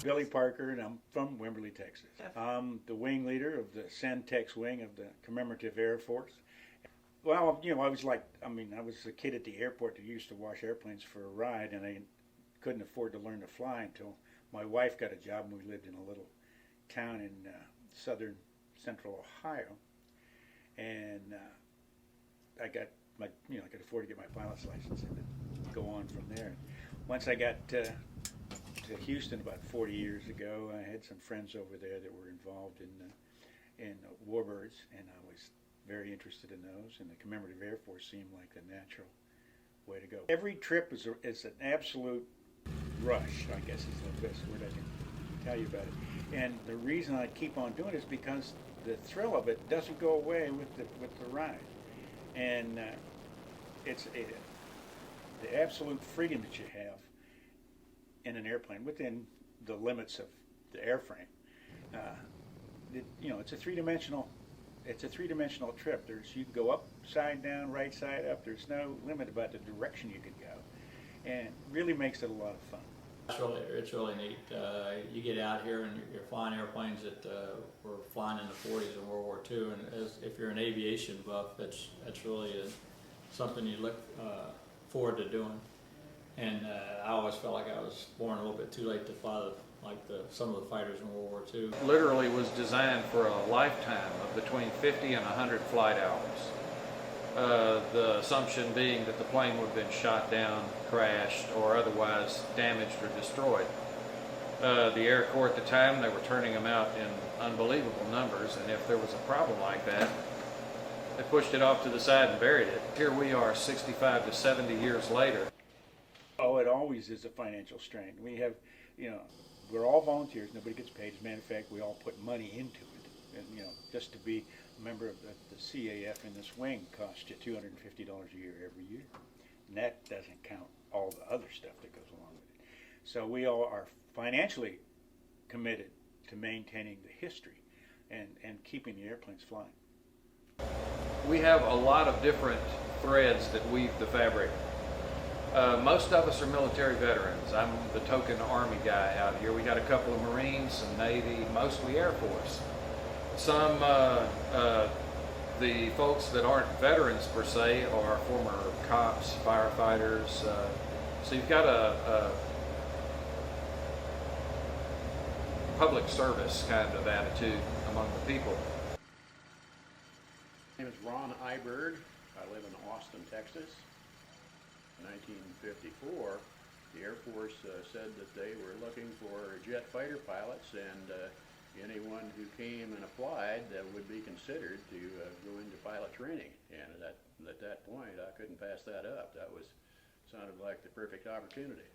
Billy Parker, and I'm from Wimberley, Texas. I'm the wing leader of the Centex wing of the Commemorative Air Force. Well, I was I was a kid at the airport that used to wash airplanes for a ride, and I couldn't afford to learn to fly until my wife got a job, and we lived in a little town in southern central Ohio, and I got I could afford to get my pilot's license and then go on from there. Once I got to Houston about 40 years ago, I had some friends over there that were involved in warbirds, and I was very interested in those, and the Commemorative Air Force seemed like the natural way to go. Every trip is an absolute rush, I guess is the best word I can tell you about it. And the reason I keep on doing it is because the thrill of it doesn't go away with the ride. And it's the absolute freedom that you have in an airplane within the limits of the airframe. It's a three-dimensional. It's a three-dimensional trip. You can go up, side down, right side up. There's no limit about the direction you can go, and really makes it a lot of fun. It's really neat. You get out here and you're flying airplanes that were flying in the 40s and World War II, and if you're an aviation buff, that's really something you look forward to doing. And I always felt like I was born a little bit too late to fly some of the fighters in World War II. Literally was designed for a lifetime of between 50 and 100 flight hours. The assumption being that the plane would have been shot down, crashed, or otherwise damaged or destroyed. The Air Corps at the time, they were turning them out in unbelievable numbers, and if there was a problem like that, they pushed it off to the side and buried it. Here we are 65 to 70 years later. Oh, it always is a financial strain. We have, we're all volunteers. Nobody gets paid. As a matter of fact, we all put money into it. And, just to be a member of the CAF in this wing costs you $250 a year every year. And that doesn't count all the other stuff that goes along with it. So we all are financially committed to maintaining the history and keeping the airplanes flying. We have a lot of different threads that weave the fabric. Most of us are military veterans. I'm the token Army guy out here. We got a couple of Marines, some Navy, mostly Air Force. Some, the folks that aren't veterans per se are former cops, firefighters. So you've got a public service kind of attitude among the people. My name is Ron Iberg. I live in Austin, Texas. In 1954, the Air Force said that they were looking for jet fighter pilots, and anyone who came and applied that would be considered to go into pilot training. And at that point, I couldn't pass that up. That sounded like the perfect opportunity.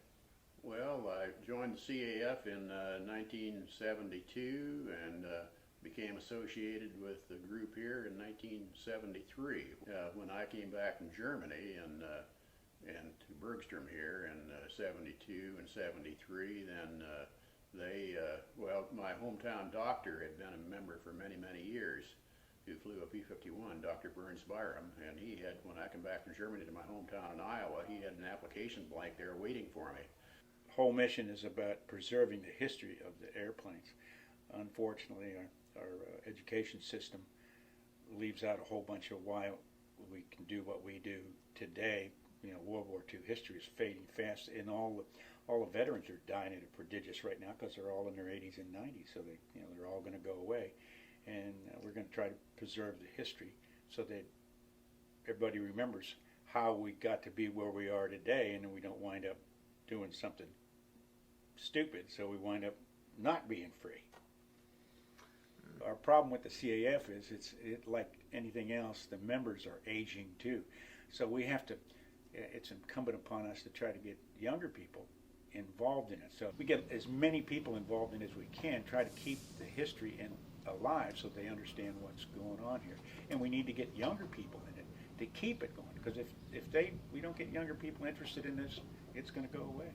Well, I joined the CAF in 1972 and became associated with the group here in 1973. When I came back from Germany and to Bergstrom here in 72 and 73, then my hometown doctor had been a member for many, many years who flew a P-51, Dr. Burns Byram, and he had, when I came back from Germany to my hometown in Iowa, he had an application blank there waiting for me. Whole mission is about preserving the history of the airplanes. Unfortunately, our education system leaves out a whole bunch of why we can do what we do today. World War II history is fading fast, and all the veterans are dying at a prodigious rate now because they're all in their 80s and 90s, so they're all going to go away. And we're going to try to preserve the history so that everybody remembers how we got to be where we are today, and then we don't wind up doing something stupid, so we wind up not being free. Our problem with the CAF is it's like anything else, the members are aging too. So it's incumbent upon us to try to get younger people involved in it. So we get as many people involved in it as we can, try to keep the history alive so they understand what's going on here. And we need to get younger people in it to keep it going, because if we don't get younger people interested in this, it's going to go away.